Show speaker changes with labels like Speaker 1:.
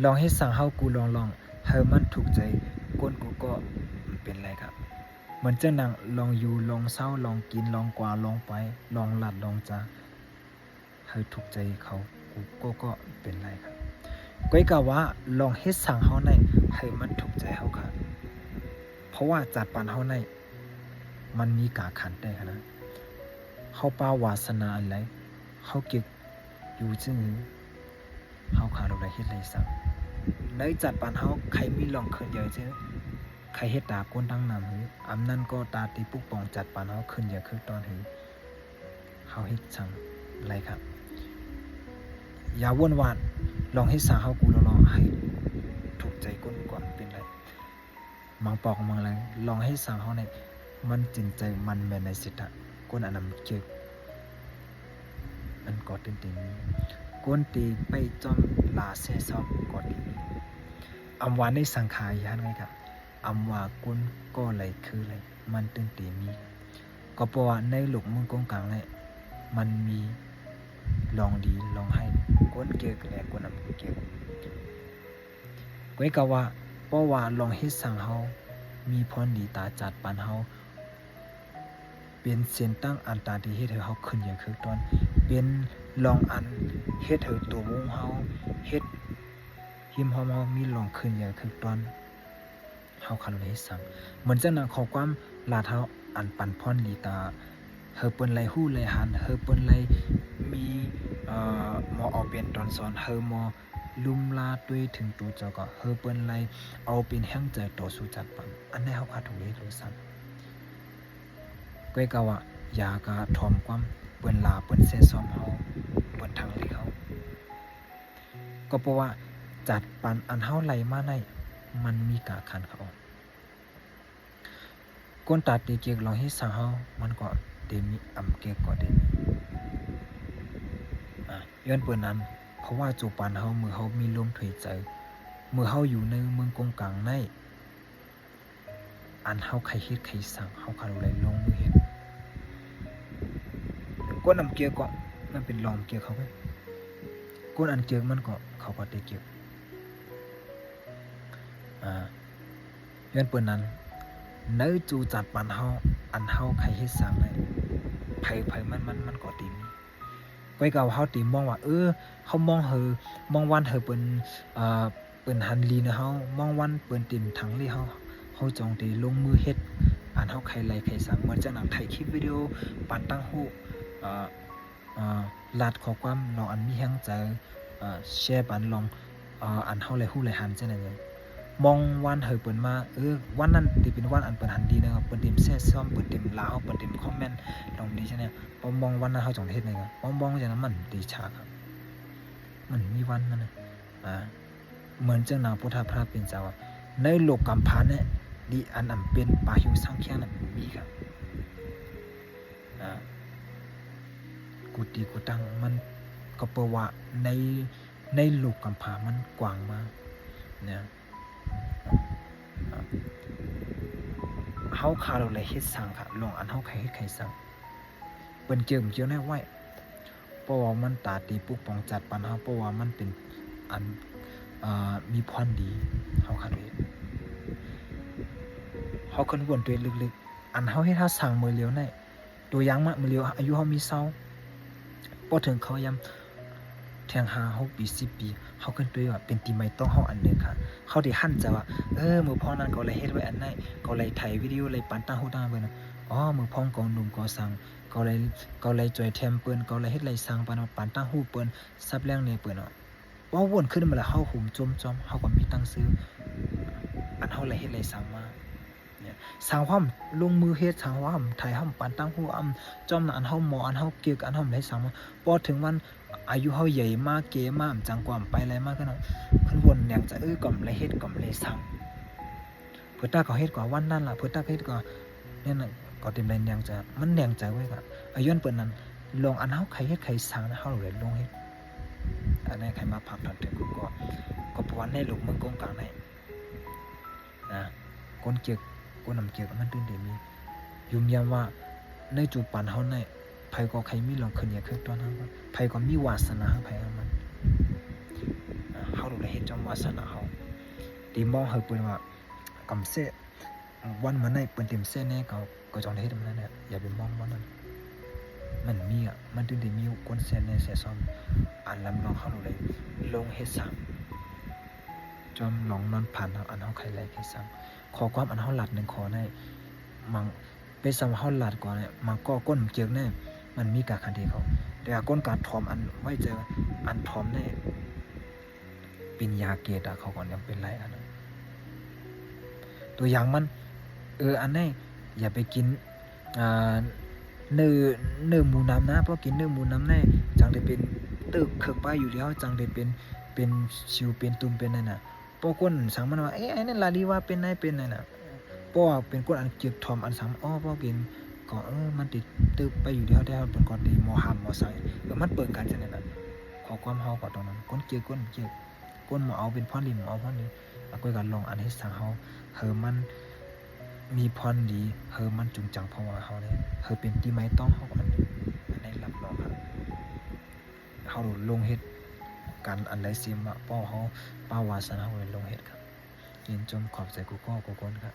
Speaker 1: ลองให้สั่งเฮากูลองเฮามันถูกใจก้นกูก็เป็นไรครับเหมือนเจ้านางลองอยู่ลองเศร้าลองกินลองกว่าลองไปลองหลัดลองจาเฮาถูกใจเขากูก็เป็นไรครับก้อยกะว่าลองให้สั่งเฮาในเฮามันถูกใจเฮาครับเพราะว่าจัดปานเฮาในมันมีกาขันได้นะเฮาปาวาสนาอะไรเฮาเก็บอยู่จึงเฮาขาดอะไรเฮ็ดไรสั่งในจัดปานเฮาใครมีลองเคินเยอะจึงใครเฮ็ดตาก้นตั้งนำหืออำนั้นก็ตาตีปุกปองจัดปานเฮาขึ้นเยอะคือตอนหือเฮาเฮ็ดสั่งไรครับอย่าวนวานลองให้สั่งเฮากูลองให้ถูกใจก้นก่อนเป็นไรมังปอกมังอะไรลองให้สั่งเฮาในมันจินใจมันแม่นในสิทธะก้นอันนั้นเก็บอันกอดตื่นติงก้นตีไปจอมลาเซซอมกอดตีอำวาในสังขารยันไงครับอำวาก้นก็เลยคืออะไรมันตื่นตีมีก็เพราะว่าในหลุกมึงกงกลางเนี่ยมันมีลองดีลองให้ก้นเกี่ยวและก้นอันเกี่ยวก้อยกะว่าเพราะว่าลองให้สั่งเฮามีพรดีตาจัดปานเฮาเป็นเส้นตั้งอันตาที่เฮ็ดให้เฮาขึ้นอย่างคือตอนเป็นลองอันเฮ็ดให้ตัววงเฮาเฮ็ดหิมเฮามีลองขึ้นอย่างคือตอนเฮาคันให้สั่งเหมือนจังนั้นข้อความลาเฮาอันปันพรลีตาเฮาเปิ้นไลฮู้ไลหันเฮาเปิ้นไลมีหมอเอาเป็นตอนสอนเฮาหมอลุมลาด้วยถึงตัวเจ้าก็เฮาเปิ้นไลเอาเป็นแห่งใจต่อสู้จัดปันอันนี้เฮาขาดถูกเฮ็ดรู้ซ้ํก้อยกะว่าอยากะทอมความเปิ้นลาเปิ้นเซซ้อมเฮาเปิ้นทางเลยเฮาก็เพราะว่าจัดปันอันเฮาไหลมาในมันมีกาคันเขาก้นตาตีเกียกลองให้สั่งเฮามันก็เตมีอำเกกก็เตมีย้อนเปิ้นนั้นเพราะว่าจูปานเฮามือเฮามีลมถวยใจมือเฮาอยู่ในเมืองกงกลางในอันเฮาใครเฮ็ดใครสั่งเฮาคารู้เลยลงมือเฮ็ดก้นอำเกียก็มันเป็นลองเกียเขาไว้ก้นอันเกียมันก็เขาก็ได้เกียย้อนเปิ้นนั้นในจูจัดปานเฮาอันเฮาใครเฮ็ดสั่งได้ไผมันก็ตีมีก้อยเก่าเฮาตีมองว่าเฮามองมองวันเปิ้นเปิ้นหันลีนะเฮามองวันเปิ้นติ่มถังลีเฮาจองตีลงมือเฮ็ดอันเฮาใครไล่ใครสั่งเหมือนจังหนังถ่ายคลิปวิดีโอปานตั้งฮู้ลาดข้อความลองอันมีแฮงใจแชร์ปันลองอันเฮาไล่ฮู้ไล่หันจังได๋มองวันเปิ้นมาวันนั้นที่เป็นวันอันเปิ้นหันดีนะครับเปิ้นเต็มแซ่ซ้อมเปิ้นเต็มลาวเปิ้นเต็มคอมเมนต์ลองดีใช่ไหมพอมองวันนั้นเฮาจองเฮ็ดได้ครับมองจังนั้นมันดีฉากครับมันมีวันนั้นเหมือนจังนางพุทธพระเป็นเจ้าในโลกกัมพาเนี่ยดีอันนั้นเป็นปาหิวสังเขียนนั้นมีครับกุฏิกุตังมันก็เพราะว่าในโลกกัมพามันกว้างมากเนี่ยเฮาคาเราเลยเฮ็ดสั่งค่ะลองอันเฮาใครเฮ็ดใครสั่งเปิ้นเจิมเจียวแน่ไว้เพราะว่ามันตาตีปุกปองจัดปันเฮาเพราะว่ามันเป็นอันมีพรดีเฮาคาเฮ็ดเฮาคนวนตัวลึกๆอันเฮาเฮ็ดเฮาสั่งมื้อเลียวได้ตัวอย่างมามื้อเลียวอายุเฮามี20พอถึงเขายำแทง5-6 ปี10 ปีเฮาขึ้นตัวว่าเป็นตีใหม่ต้องเฮาอันเด้อค่ะเขาได้หั่นจะว่ามื้อพอนั้นก็เลยเฮ็ดไว้อันไหนก็เลยถ่ายวิดีโอเลยปันตั้งฮู้ตั้งเบิ่นมื้อพองกองหนุ่มก็สั่งก็เลยจอยแถมเปิ้นก็เลยเฮ็ดไรสั่งปันปันตั้งฮู้เปิ้นซับแรงเนี่ยเปิ้นว่าวนขึ้นมาแล้วเฮาหุ่มจมเฮาก็มีตังซื้ออันเฮาเลยเฮ็ดไรสั่งมาเนี่ยสั่งความลงมือเฮ็ดสั่งความถ่ายห้ำปันตั้งฮู้จอมอันเฮาหมออันเฮาเกี่ยวกับอันเฮาได้สั่งมาพอถึงวันอายุเฮาใหญ่มากเก๋มากจังกว่าไปอะไรมากก็เนาะเพิ่นวนแนงจะก่อมเลยเฮ็ดก่อมเลยสั่งเพิ่นตาก็เฮ็ดกว่าวันนั้นล่ะเพิ่นตาก็เฮ็ดกว่าเนี่ยน่ะก็เต็มแรงแนงจะมันแนงใจไว้ก็อายุเปิ้นนั้นลองอันเฮาใครเฮ็ดใครสั่งเฮาเลยลงเฮ็ดอันนี้ใครมาพักตอนถึงก็เพราะว่าในโลกเมืองกงกลางนี่คนเกี่ยวคนนำเกี่ยวมันตื่นได้มียุ่มยามว่าในจุปันเฮาในไผก็ใครมีลองขึ้นอย่างคือตัวนั้นไผก็มีวาสนาไผมันเฮาดูแลเฮ็ด จอมวาสนาเฮาตีมองเฮาเปิ้นว่ากำเสวันมันได้เปิ้นเต็มเส้นแน่ก็จองได้เฮ็ดมันนั่นแหละอย่าไปมองว่ามันมีอ่ะมันถึงได้มีคนเส้นแน่เสียซ้อมอันลำลองเฮาเลยลงเฮ็ดซ้ํจอมลองนอนผ่านเฮาอันเฮาใครแลเฮ็ดซ้ํขอความอันเฮาลัด1ขอได้มังเป็นสำเฮาลัดก่อนเนี่ยมันก็ก้นเจิกแน่มันมีกาคันที่เขาแต่ก้นการทอมอันไว้เจออันทอมแน่ปิญญาเกตอะเขาก่อนยังเป็นไรอันนั้นตัวอย่างมันอันนี้อย่าไปกินเนื้อหมูน้ำนะเพราะกินเนื้อหมูน้ำแน่จังได้เป็นตึกเคิกไปอยู่แล้วจังได้เป็นชิวเป็นตุ่มเป็นนั่นน่ะพวกคนสังมันว่าไอ้นั่นล่ะดีว่าเป็นนั่นน่ะป้อเป็นคนอันเกียกทอมอันสังป้อกินก็มันติดตึกไปอยู่แล้วแต่เป็นก่อนดีมอหัมมอใส่มันเปิดกันจังนั้นน่ะขอความเฮาก็ตรงนั้นคนเกียกคนบ่เอาเป็นพรดีบ่เอาพรดีก็กันลองอันให้สังเฮามันมีพรดีมันจุงจังเพราะว่าเฮาเนี่ยเป็นที่ไม้ต้องเฮาอันนี้รับรองครับเฮาลงเฮ็ดกันอันใดซิมป้อเฮาป้าวาสนาเฮาลงเฮ็ดครับยินจมขอบใจกูก็กูคนครับ